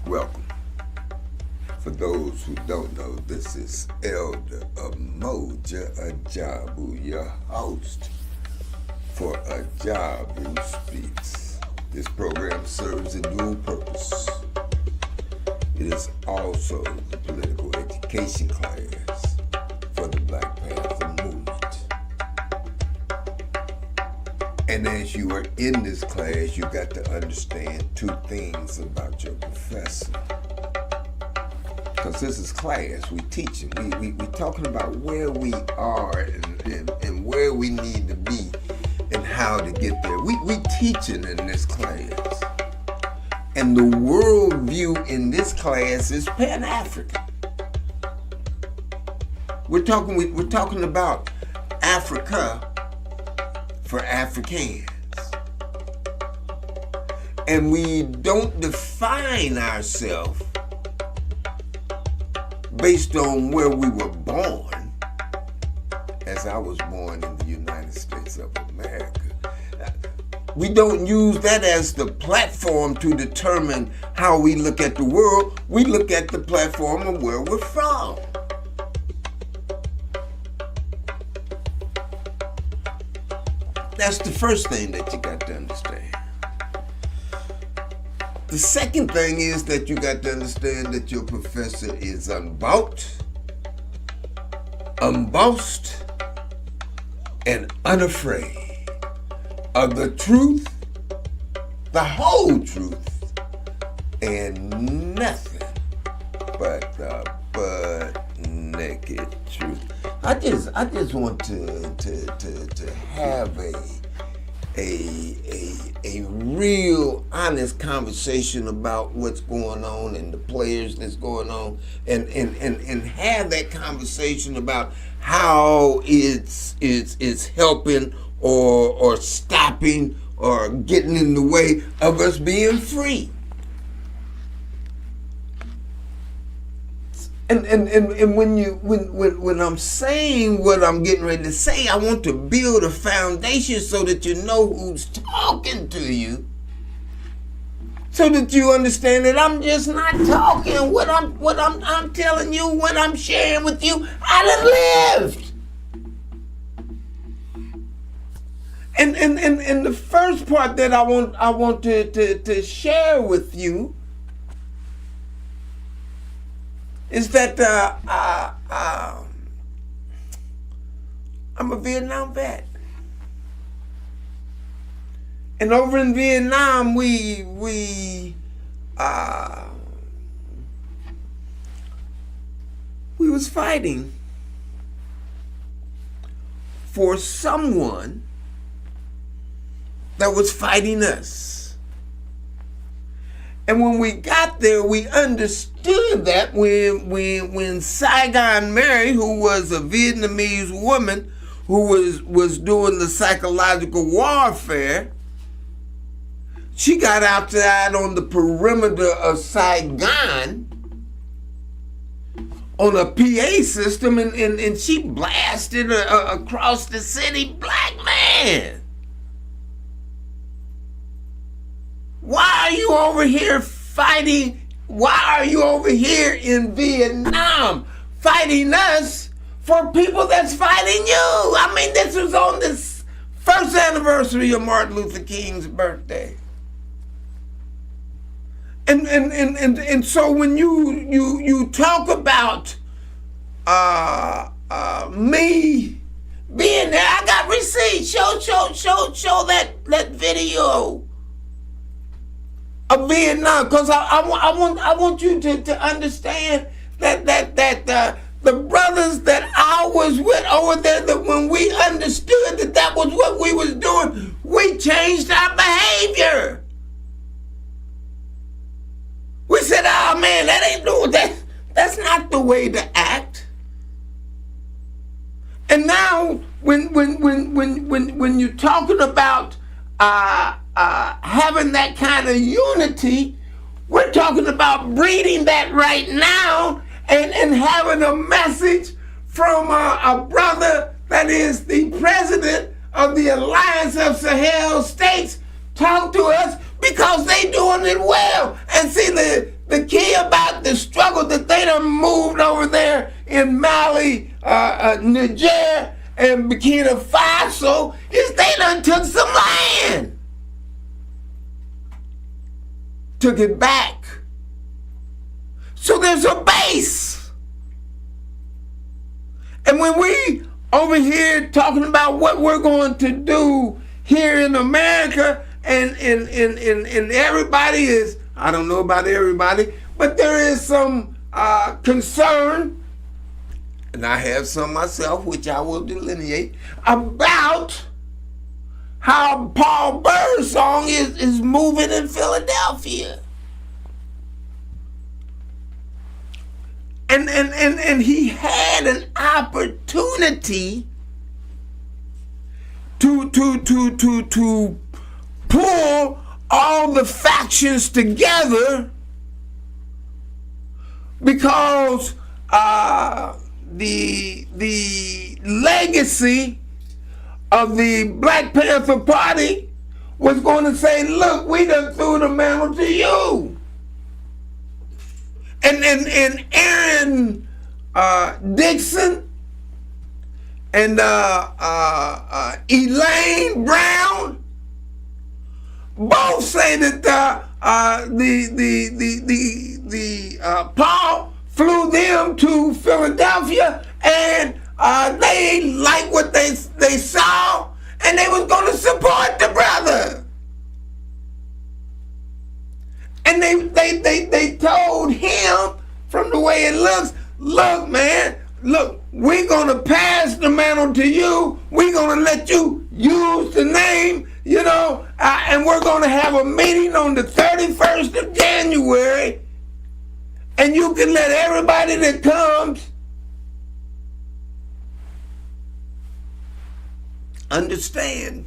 Welcome. For those who don't know, this is Elder Moja Ajabu, your host for Ajabu Speaks. This program serves a dual purpose. It is also the political education class for the Black Panther movement. And as you are in this class, you got to understand two things about your professor. Because this is class, we teaching. We talking about where we are and where we need to be and how to get there. We teaching in this class. And the worldview in this class is Pan-African. We're talking about Africa for Africans. And we don't define ourselves based on where we were born, as I was born in the United States of America. We don't use that as the platform to determine how we look at the world. We look at the platform of where we're from. That's the first thing that you got to understand. The second thing is that you got to understand that your professor is unbought, unbossed, and unafraid of the truth, the whole truth, and nothing but the butt-naked truth. I just want to have a real honest conversation about what's going on and the players that's going on and have that conversation about how it's helping or stopping or getting in the way of us being free. And when I'm saying what I'm getting ready to say, I want to build a foundation so that you know who's talking to you, so that you understand that I'm just not talking what I'm telling you, what I'm sharing with you. I done lived. And the first part that I want to share with you is that I'm a Vietnam vet, and over in Vietnam we was fighting for someone that was fighting us. And when we got there, we understood that when Saigon Mary, who was a Vietnamese woman who was doing the psychological warfare, she got outside on the perimeter of Saigon on a PA system and she blasted across the city, "Black man, why are you over here fighting? Why are you over here in Vietnam fighting us for people that's fighting you?" I mean, this was on this first anniversary of Martin Luther King's birthday. And so when you talk about me being there, I got receipts. Show that video of Vietnam, because I want you to understand that the brothers that I was with over there, that when we understood that was what we was doing, we changed our behavior. We said, "Oh man, that ain't doing that. That's not the way to act." And now when you're talking about having that kind of unity, we're talking about breeding that right now and having a message from a brother that is the president of the Alliance of Sahel States talk to us, because they doing it well. And see, The key about the struggle that they done moved over there in Mali, Niger, and Burkina Faso is they done took some land. Took it back. So there's a base. And when we over here talking about what we're going to do here in America, and everybody is, I don't know about everybody, but there is some concern, and I have some myself, which I will delineate, about how Paul Burr's song is moving in Philadelphia. And he had an opportunity to pull all the factions together, because the legacy of the Black Panther Party was going to say, look, we done threw the mantle to you. And Aaron Dixon and Elaine Brown both say that Paul flew them to Philadelphia, and they liked what they saw, and they was going to support the brother. And they told him, from the way it looks, look, man, look, we're going to pass the mantle to you. We're going to let you use the name, and we're going to have a meeting on the 31st of January, and you can let everybody that comes understand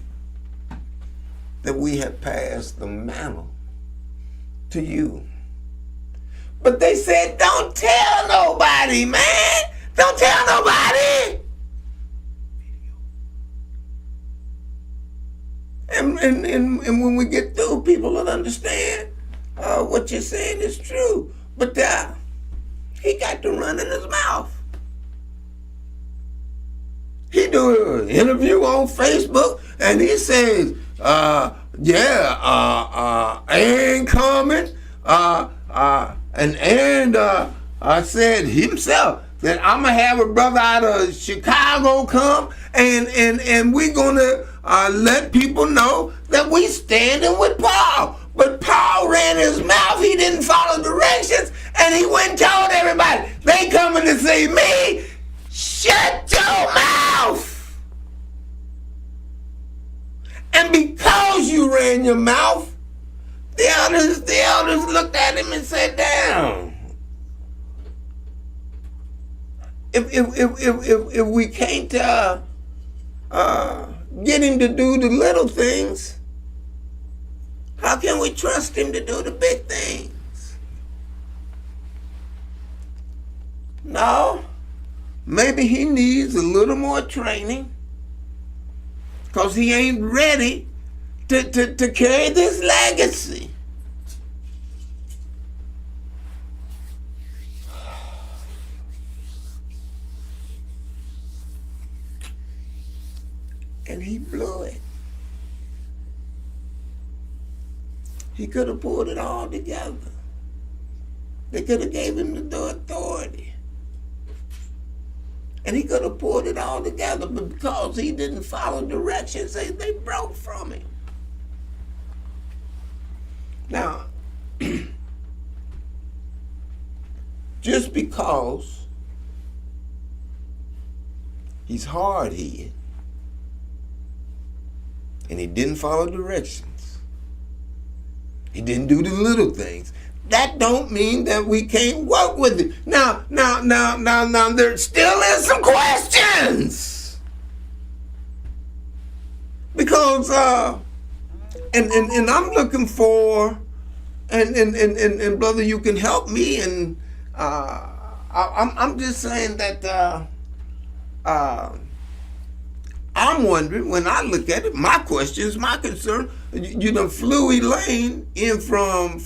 that we have passed the mantle to you. But they said, don't tell nobody, man. Don't tell nobody. And when we get through, people will understand what you're saying is true. But he got to run in his mouth. He do an interview on Facebook, and he says, Aaron coming, and Aaron said himself that I'm gonna have a brother out of Chicago come, and we're gonna let people know that we standing with Paul. But Paul ran his mouth. He didn't follow directions, and he went and told everybody, they coming to see me. Shut your mouth. And because you ran your mouth, the elders looked at him and sat down. If we can't get him to do the little things, how can we trust him to do the big things? No. Maybe he needs a little more training, because he ain't ready to carry this legacy. And he blew it. He could have pulled it all together. They could have gave him the authority. And he could have pulled it all together, but because he didn't follow directions, they broke from him. Now, just because he's hard-headed and he didn't follow directions, he didn't do the little things, that don't mean that we can't work with it. Now, there still is some questions. Because, and I'm looking for, and brother, you can help me, and I'm just saying that I I'm wondering, when I look at it, my questions, my concern, you done flew Elaine in from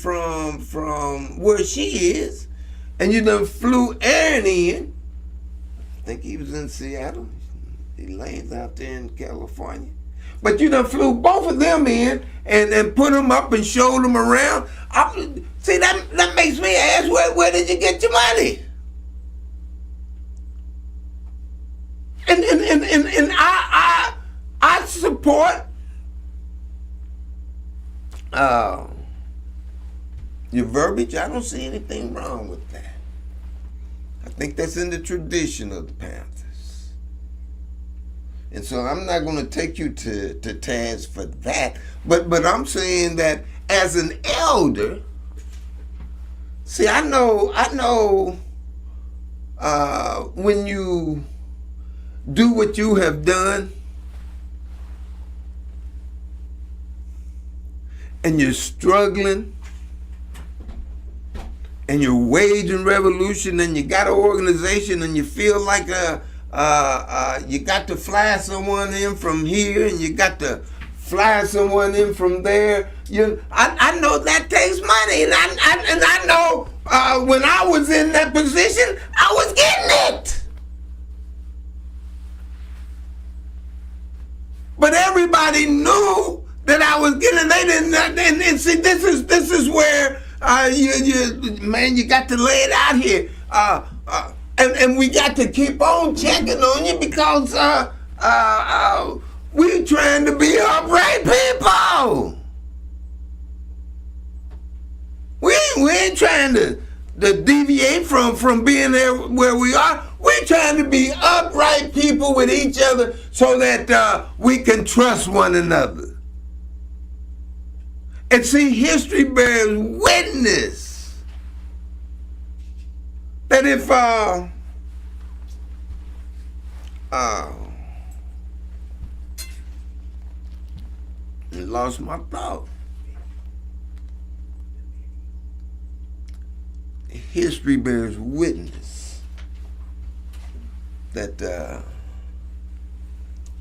where she is, and you done flew Aaron in. I think he was in Seattle. Elaine's out there in California. But you done flew both of them in and put them up and showed them around. See, that makes me ask, where did you get your money? And I support your verbiage. I don't see anything wrong with that. I think that's in the tradition of the Panthers. And so I'm not going to take you to task for that. But I'm saying that as an elder, see, I know when you do what you have done and you're struggling and you're waging revolution and you got an organization and you feel like you got to fly someone in from here and you got to fly someone in from there. I know that takes money, and I know when I was in that position, I was getting it. But everybody knew that I was getting. They didn't. And see, this is where you got to lay it out here. And we got to keep on checking on you because we're trying to be upright people. We ain't trying to deviate from being there where we are. We're trying to be upright people with each other so that we can trust one another. And see, history bears witness that if I lost my thought. History bears witness that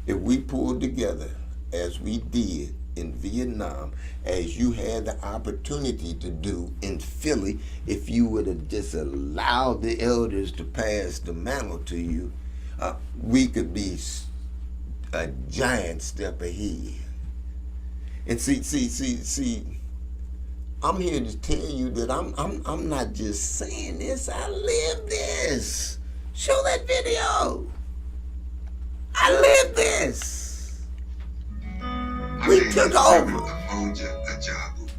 if we pulled together as we did in Vietnam, as you had the opportunity to do in Philly, if you would have just allowed the elders to pass the mantle to you, we could be a giant step ahead. And see, I'm here to tell you that I'm not just saying this, I live this. Show that video. I live this. We took over. Ajabu.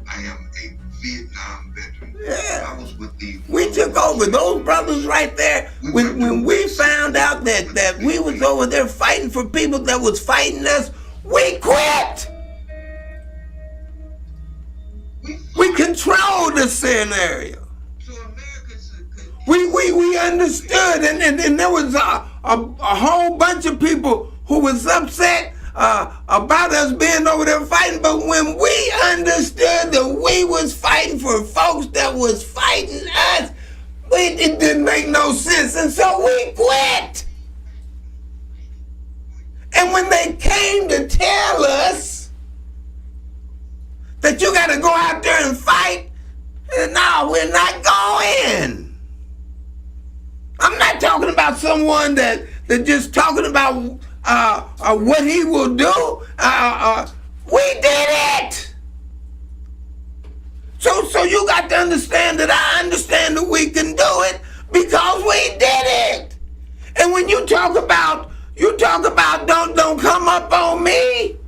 I am a Vietnam veteran. Yeah. I was with the We took over. Those brothers right there, when we found out that we was over there fighting for people that was fighting us, we quit. We controlled the scenario. We understood, and there was a whole bunch of people who was upset about us being over there fighting. But when we understood that we was fighting for folks that was fighting us, it didn't make no sense, and so we quit. And when they came to tell us that you got to go out there and fight, no, we're not going. I'm not talking about someone that just talking about what he will do. We did it. So you got to understand that I understand that we can do it because we did it. And when you talk about don't come up on me,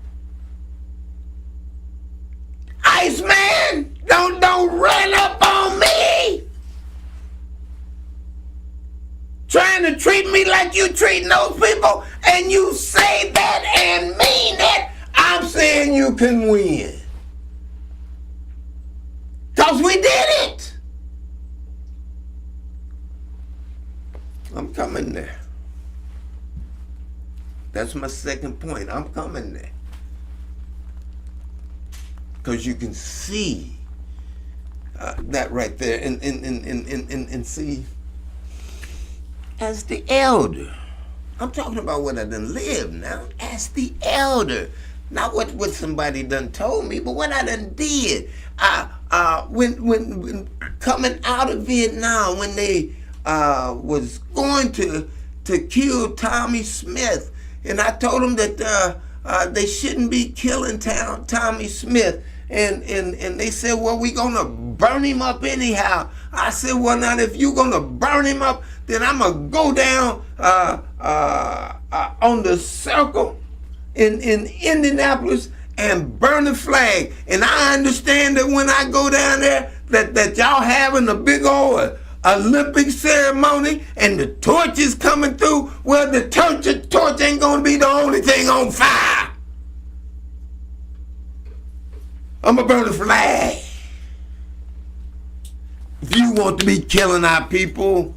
Iceman, don't run up on me. Trying to treat me like you treating those people, and you say that and mean it, I'm saying you can win. Because we did it. I'm coming there. That's my second point. I'm coming there. Because you can see that right there and see, as the elder, I'm talking about what I done lived now as the elder. Not what somebody done told me, but what I done did. When coming out of Vietnam, when they was going to kill Tommy Smith, and I told them that they shouldn't be killing Tommy Smith. And they said, well, we gonna burn him up anyhow. I said, well, now if you gonna burn him up, then I'm gonna go down on the circle in Indianapolis and burn the flag. And I understand that when I go down there, that y'all having a big old Olympic ceremony and the torch is coming through. Well, the torch ain't gonna be the only thing on fire. I'm gonna burn the flag. If you want to be killing our people,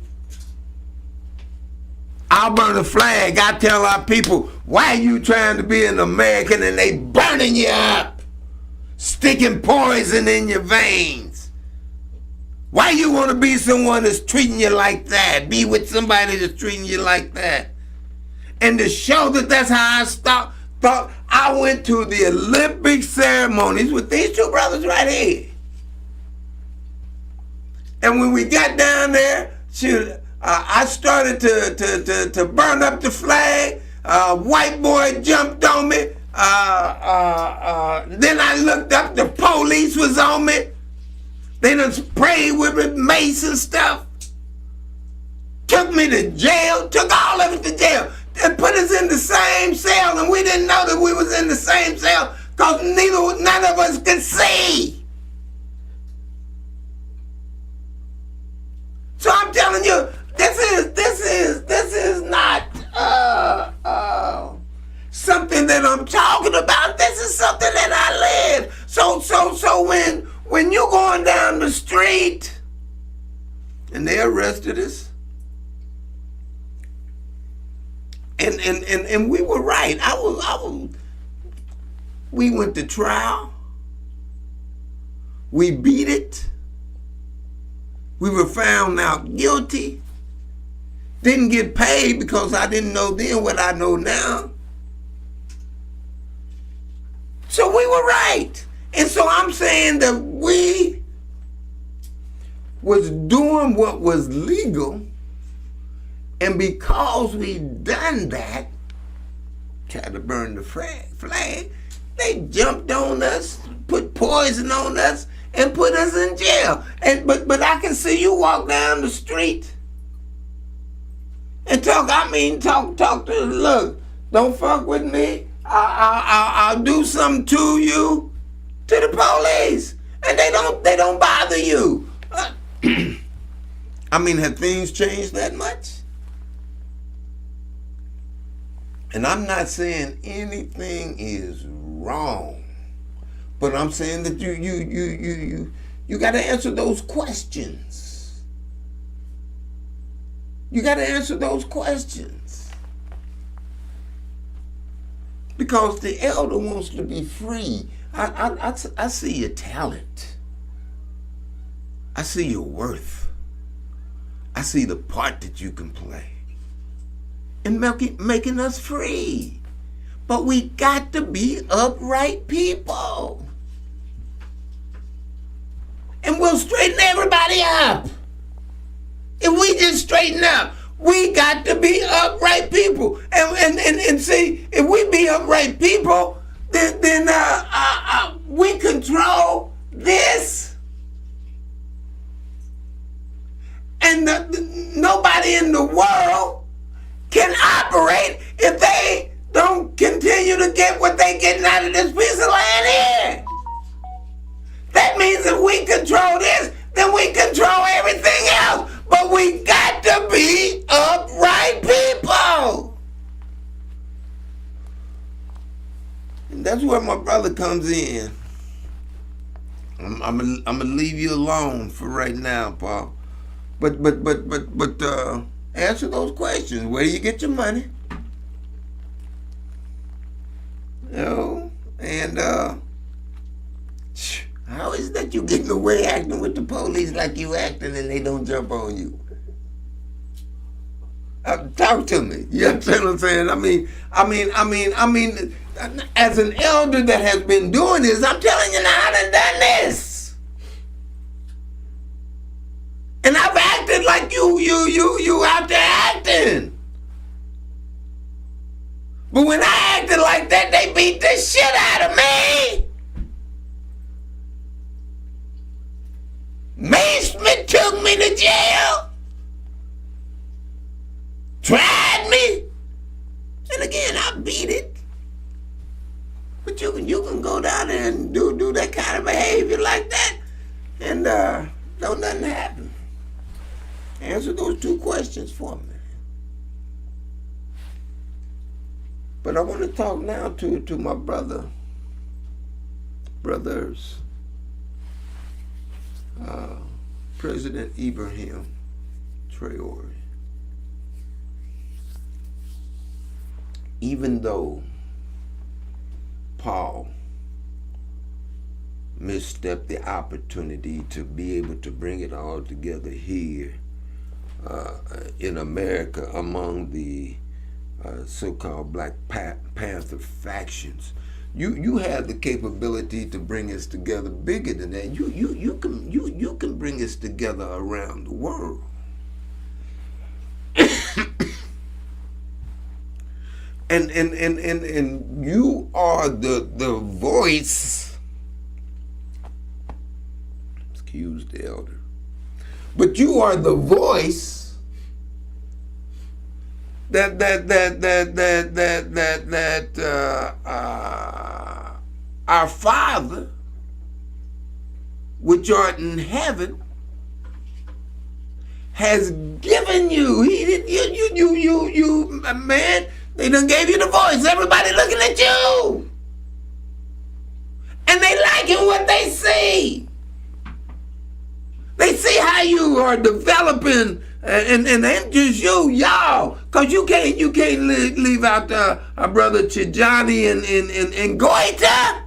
I'll burn the flag. I tell our people, why are you trying to be an American and they burning you up, sticking poison in your veins? Why you want to be someone that's treating you like that? Be with somebody that's treating you like that. And to show that that's how I thought, I went to the Olympic ceremonies with these two brothers right here. And when we got down there, I started to burn up the flag. White boy jumped on me. Then I looked up, the police was on me. They done sprayed with mace and stuff. Took me to jail, took all of it to jail. And put us in the same cell, and we didn't know that we was in the same cell because none of us could see. So I'm telling you, this is not something that I'm talking about. This is something that I live. So when you're going down the street and they arrested us. And we were right. We went to trial. We beat it. We were found out guilty. Didn't get paid because I didn't know then what I know now. So we were right. And so I'm saying that we was doing what was legal. And because we done that, tried to burn the flag, they jumped on us, put poison on us, and put us in jail. But I can see you walk down the street and talk. Talk to, look, don't fuck with me. I'll do something to you, to the police, and they don't bother you. Have things changed that much? And I'm not saying anything is wrong, but I'm saying that you got to answer those questions. You got to answer those questions. Because the elder wants to be free. I see your talent. I see your worth. I see the part that you can play. And making us free. But we got to be upright people. And we'll straighten everybody up. If we just straighten up, we got to be upright people. And see, if we be upright people, then we control this. And nobody in the world can operate if they don't continue to get what they getting out of this piece of land here. That means if we control this, then we control everything else. But we got to be upright people. And that's where my brother comes in. I'm gonna leave you alone for right now, Paul. But answer those questions. Where do you get your money? And how is that you getting away acting with the police like you acting and they don't jump on you? Talk to me. You understand what I'm saying? I mean, as an elder that has been doing this, I'm telling you now, I done done this. And I've acted like you out there acting. But when I acted like that, they beat the shit out of me. Smith took me to jail. Tried me. And again, I beat it. But you can go down there and do that kind of behavior like that, and don't nothing happen. Answer those two questions for me. But I want to talk now to my brothers, President Ibrahim Traore. Even though Paul misstepped the opportunity to be able to bring it all together here in America among the so-called Black Panther factions, you have the capability to bring us together bigger than that. You can bring us together around the world. And you are the voice. Excuse the elder. But you are the voice that our Father, which art in heaven, has given you. You, man. They done gave you the voice. Everybody looking at you. And they liking what they see. They see how you are developing, and ain't just y'all. Because you can't leave out our brother Chijani and Goita.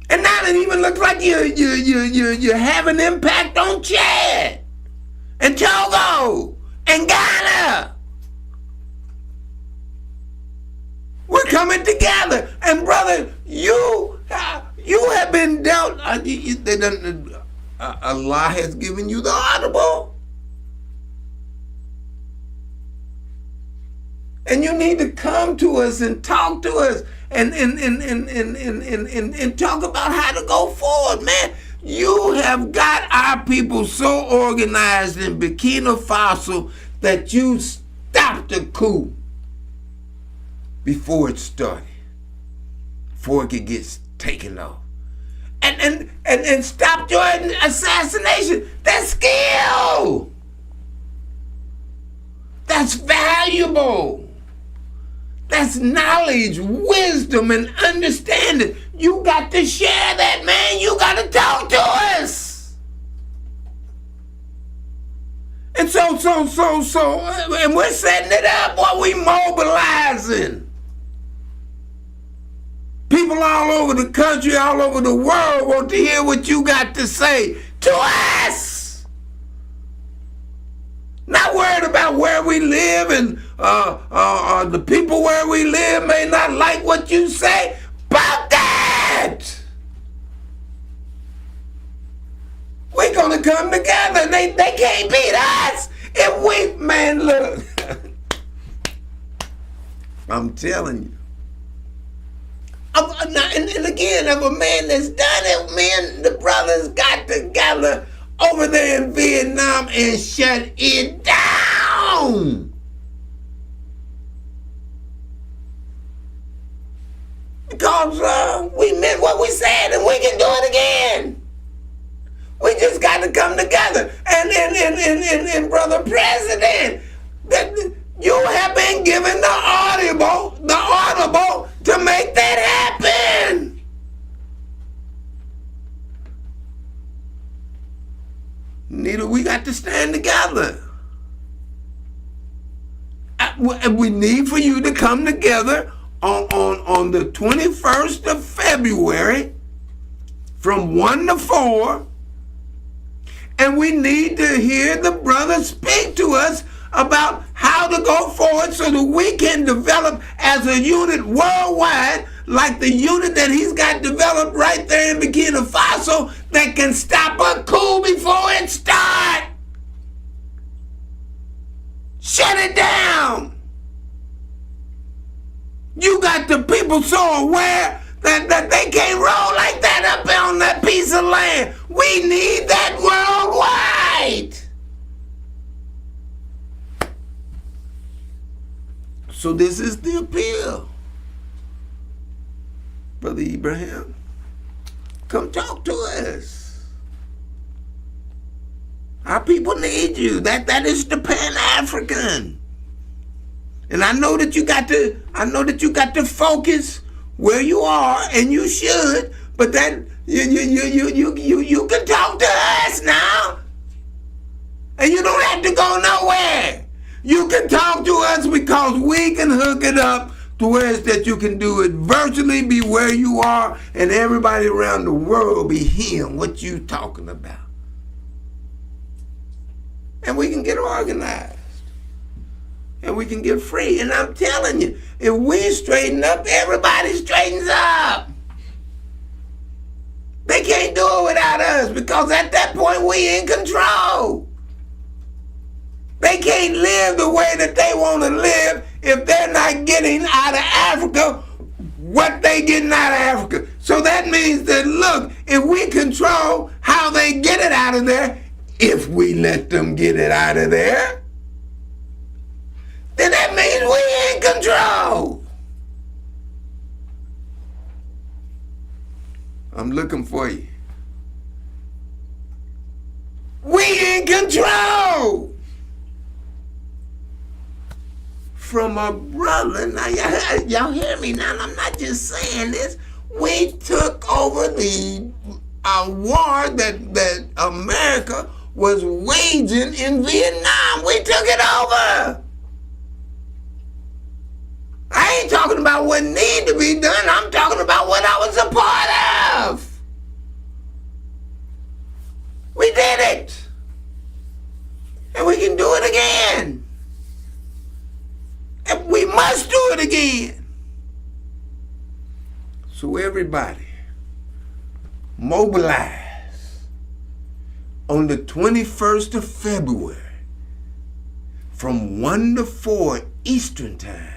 And now it even looks like you have an impact on Chad and Togo and Ghana. We're coming together, and brother, you have been dealt. Allah has given you the audible, and you need to come to us and talk to us, and talk about how to go forward, man. You have got our people so organized in Burkina Faso that you stopped the coup before it started, before it could get taken off, and stop your assassination. That's skill. That's valuable. That's knowledge, wisdom, and understanding. You got to share that, man. You got to talk to us. And so, and we're setting it up while we mobilizing. People all over the country, all over the world want to hear what you got to say to us. Not worried about where we live, and the people where we live may not like what you say. About that. We're going to come together, and they can't beat us. If we, man, look. I'm telling you. And again, if a man that's done it, man, the brothers got together over there in Vietnam and shut it down. Because we meant what we said, and we can do it again. We just got to come together. And Brother President, that you have been given the audible to make that happen. Neither we got to stand together. We need for you to come together on the 21st of February from 1 to 4. And we need to hear the brother speak to us about how to go forward so that we can develop as a unit worldwide, like the unit that he's got developed right there in Burkina Faso that can stop a coup before it starts. Shut it down. You got the people so aware that they can't roll like that up on that piece of land. We need that worldwide. So this is the appeal. Brother Ibrahim, come talk to us. Our people need you. That is the Pan-African. And I know that you got to focus where you are, and you should, but that you can talk to us now. And you don't have to go nowhere. You can talk to us because we can hook it up to where it's that you can do it virtually, be where you are, and everybody around the world be hearing what you talking about. And we can get organized. And we can get free. And I'm telling you, if we straighten up, everybody straightens up. They can't do it without us, because at that point we in control. They can't live the way that they want to live if they're not getting out of Africa what they getting out of Africa. So that means that, look, if we control how they get it out of there, if we let them get it out of there, then that means we in control. I'm looking for you. We in control. From a brother, now y'all hear me now, I'm not just saying this. We took over the war that America was waging in Vietnam. We took it over. I ain't talking about what need to be done. I'm talking about what I was a part of. We did it. And we can do it again. And we must do it again. So everybody, mobilize on the 21st of February from 1 to 4 Eastern Time.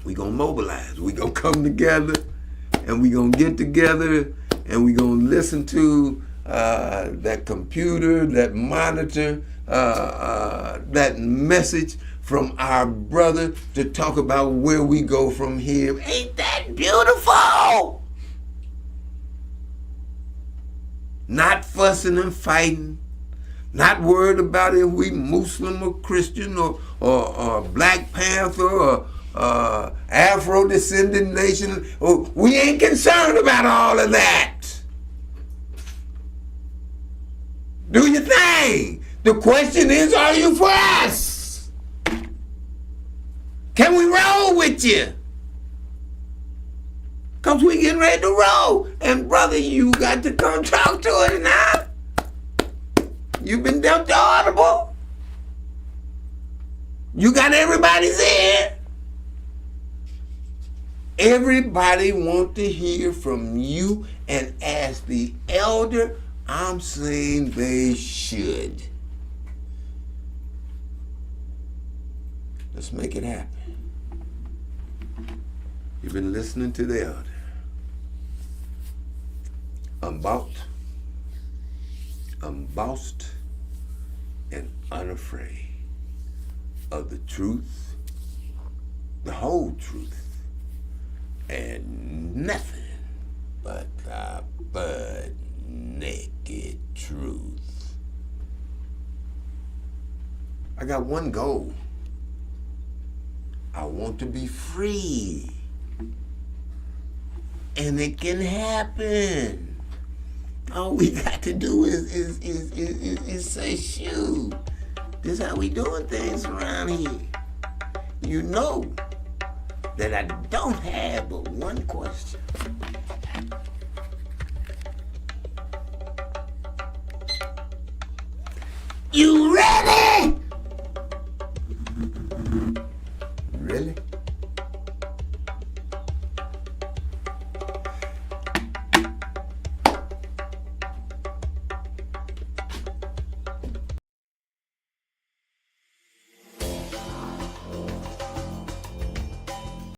We gonna mobilize. We gonna come together, and we gonna get together, and we gonna listen to that computer, that monitor, that message from our brother to talk about where we go from here. Ain't that beautiful? Not fussing and fighting, not worried about if we Muslim or Christian or Black Panther or Afro-descendant nation. We ain't concerned about all of that. Do your thing. The question is, are you for us? Can we roll with you? Because we getting ready to roll. And brother, you got to come talk to us now. You've been dealt the audible. You got everybody's ear. Everybody want to hear from you, and as the elder, I'm saying they should. Let's make it happen. You've been listening to the elder. Unbossed, and unafraid of the truth, the whole truth, and nothing but the butt naked truth. I got one goal. I want to be free. And it can happen. All we got to do is say, shoot, this is how we doing things around here. You know that I don't have but one question. You ready? Really?